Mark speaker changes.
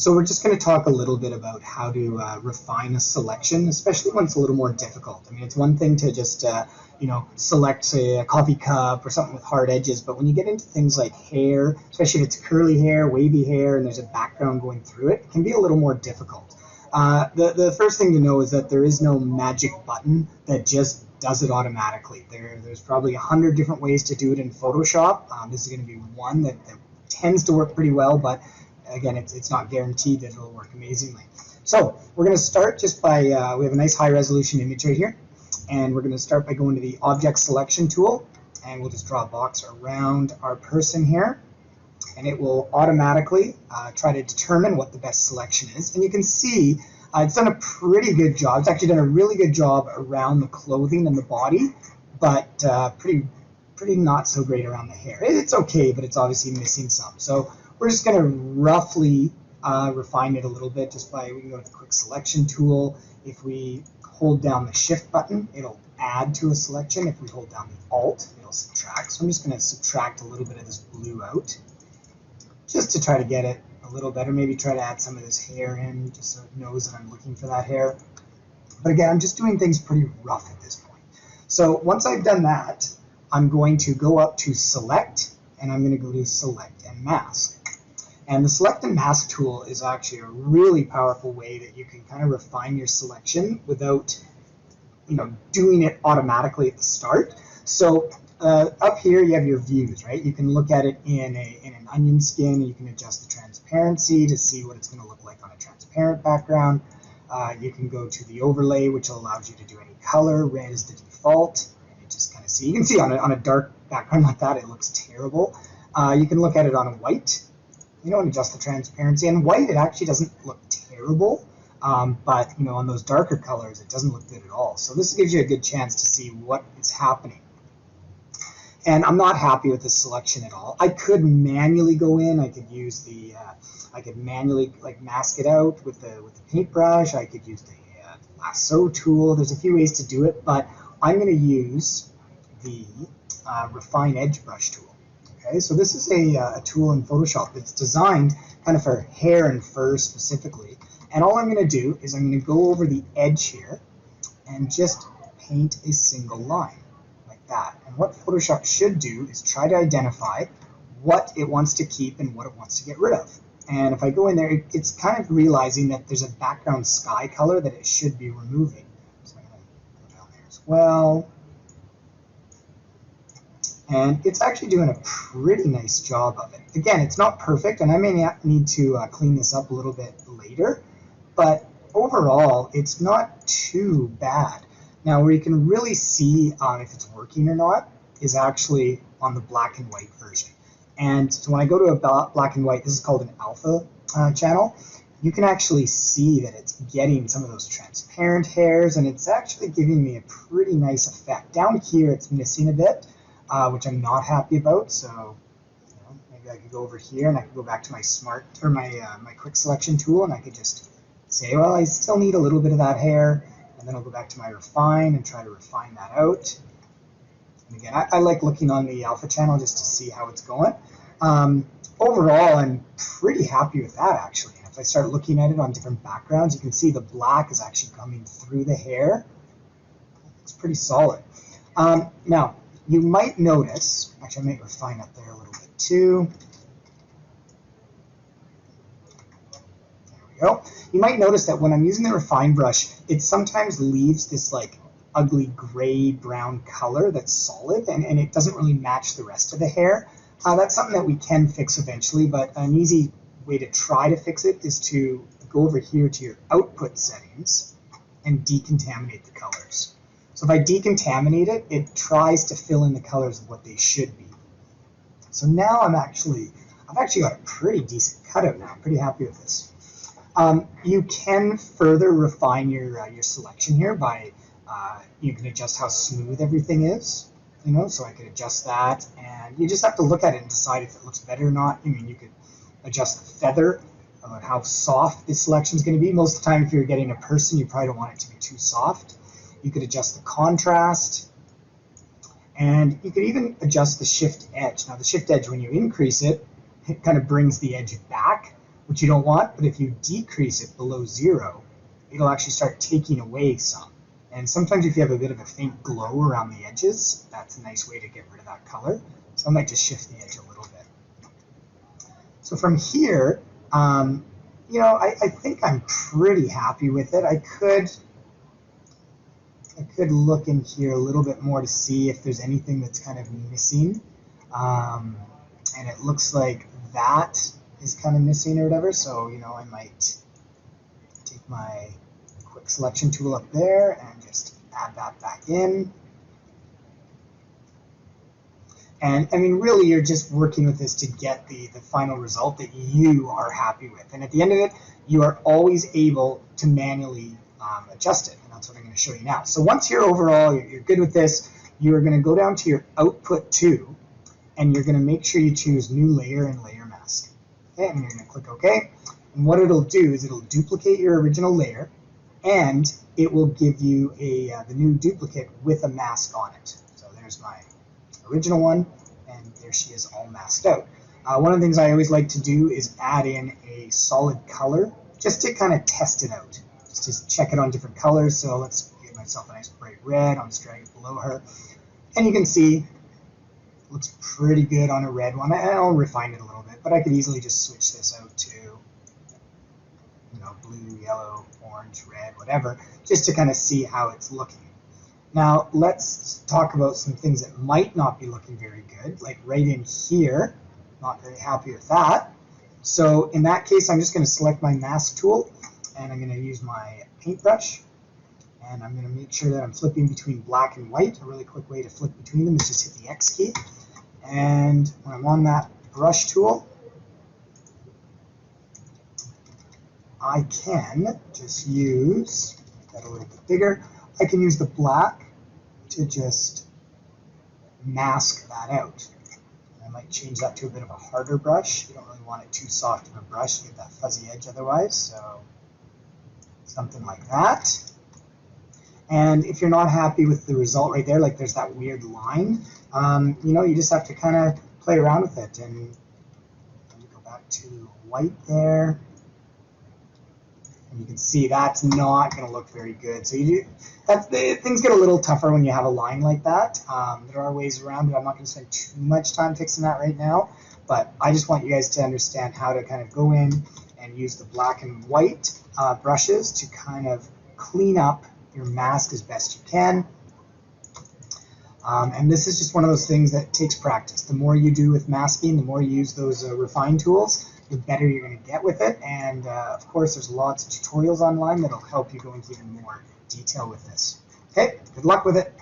Speaker 1: So we're just going to talk a little bit about how to refine a selection, especially when it's a little more difficult. I mean, it's one thing to just, select, say, a coffee cup or something with hard edges, but when you get into things like hair, especially if it's curly hair, wavy hair, and there's a background going through it, it can be a little more difficult. The first thing to know is that there is no magic button that just does it automatically. There's probably 100 different ways to do it in Photoshop. This is going to be one that tends to work pretty well, but again, it's not guaranteed that it'll work amazingly. So we're going to start just by, we have a nice high resolution image right here, and we're going to start by going to the object selection tool, and we'll just draw a box around our person here, and it will automatically try to determine what the best selection is. And you can see it's done a pretty good job. It's actually done a really good job around the clothing and the body, but pretty not so great around the hair. It's okay, but it's obviously missing some. So we're just going to roughly refine it a little bit just by, we can go to the quick selection tool. If we hold down the shift button, it'll add to a selection. If we hold down the alt, it'll subtract. So I'm just going to subtract a little bit of this blue out just to try to get it a little better. Maybe try to add some of this hair in just so it knows that I'm looking for that hair. But again, I'm just doing things pretty rough at this point. So once I've done that, I'm going to go up to select, and I'm going to go to select and mask. And the select and mask tool is actually a really powerful way that you can kind of refine your selection without, doing it automatically at the start. So up here you have your views, right? You can look at it in an onion skin, and you can adjust the transparency to see what it's going to look like on a transparent background. You can go to the overlay, which allows you to do any color. Red is the default. And you just kind of see. You can see on a dark background like that, it looks terrible. You can look at it on a white, and adjust the transparency. And white, it actually doesn't look terrible, but on those darker colors, it doesn't look good at all. So this gives you a good chance to see what is happening. And I'm not happy with this selection at all. I could manually go in. I could use the, I could manually mask it out with the paintbrush. I could use the lasso tool. There's a few ways to do it, but I'm going to use the refine edge brush tool. Okay, so this is a tool in Photoshop that's designed kind of for hair and fur specifically. And all I'm going to do is I'm going to go over the edge here and just paint a single line like that. And what Photoshop should do is try to identify what it wants to keep and what it wants to get rid of. And if I go in there, it's kind of realizing that there's a background sky color that it should be removing. So I'm going to go down there as well. And it's actually doing a pretty nice job of it. Again, it's not perfect, and I may need to clean this up a little bit later, but overall, it's not too bad. Now, where you can really see if it's working or not is actually on the black and white version. And so when I go to a black and white, this is called an alpha channel, you can actually see that it's getting some of those transparent hairs, and it's actually giving me a pretty nice effect. Down here, it's missing a bit, which I'm not happy about. So maybe I could go over here and I could go back to my my quick selection tool, and I could just say, well, I still need a little bit of that hair, and then I'll go back to my refine and try to refine that out. And again, I like looking on the alpha channel just to see how it's going. Overall, I'm pretty happy with that actually. And if I start looking at it on different backgrounds, you can see the black is actually coming through the hair. It's pretty solid. Now, you might notice, actually I might refine up there a little bit too. There we go. You might notice that when I'm using the refine brush, it sometimes leaves this ugly gray brown color that's solid, and it doesn't really match the rest of the hair. That's something that we can fix eventually, but an easy way to try to fix it is to go over here to your output settings and decontaminate the colors. So if I decontaminate it, it tries to fill in the colors of what they should be. So now I've actually got a pretty decent cutout now. I'm pretty happy with this. You can further refine your selection here by, you can adjust how smooth everything is, so I could adjust that, and you just have to look at it and decide if it looks better or not. I mean, you could adjust the feather, how soft this selection is going to be. Most of the time, if you're getting a person, you probably don't want it to be too soft. You could adjust the contrast, and you could even adjust the shift edge. Now, the shift edge, when you increase it, it kind of brings the edge back. which you don't want, but if you decrease it below 0, it'll actually start taking away some. And sometimes if you have a bit of a faint glow around the edges, that's a nice way to get rid of that color. So I might just shift the edge a little bit. So from here, you know, I think I'm pretty happy with it. I could look in here a little bit more to see if there's anything that's kind of missing. And it looks like that is kind of missing or whatever. So, you know, I might take my quick selection tool up there and just add that back in. And I mean, really, you're just working with this to get the final result that you are happy with. And at the end of it, you are always able to manually adjust it. And that's what I'm going to show you now. So once you're overall, you're good with this, you're going to go down to your output 2, and you're going to make sure you choose new layer and layer mask. Okay, and you're going to click OK. And what it'll do is it'll duplicate your original layer, and it will give you the new duplicate with a mask on it. So there's my original one, and there she is all masked out. One of the things I always like to do is add in a solid color just to kind of test it out, just to check it on different colors. So let's give myself a nice bright red. I'll just drag it below her, and you can see it looks pretty good on a red one. I'll refine it a little bit, but I could easily just switch this out to, you know, blue, yellow, orange, red, whatever, just to kind of see how it's looking. Now, let's talk about some things that might not be looking very good, like right in here. Not very happy with that. So in that case, I'm just going to select my mask tool, and I'm going to use my paintbrush, and I'm going to make sure that I'm flipping between black and white. A really quick way to flip between them is just hit the X key. And when I'm on that brush tool, I can just use, make that a little bit bigger, I can use the black to just mask that out. I might change that to a bit of a harder brush. You don't really want it too soft of a brush to get that fuzzy edge otherwise, so something like that. And if you're not happy with the result right there, like there's that weird line, you know, you just have to kind of play around with it. And let me go back to white there. And you can see that's not going to look very good. So things get a little tougher when you have a line like that. There are ways around it. I'm not going to spend too much time fixing that right now, but I just want you guys to understand how to kind of go in and use the black and white brushes to kind of clean up your mask as best you can. And this is just one of those things that takes practice. The more you do with masking, the more you use those refine tools, the better you're going to get with it. And of course, there's lots of tutorials online that'll help you go into even more detail with this. Okay, good luck with it.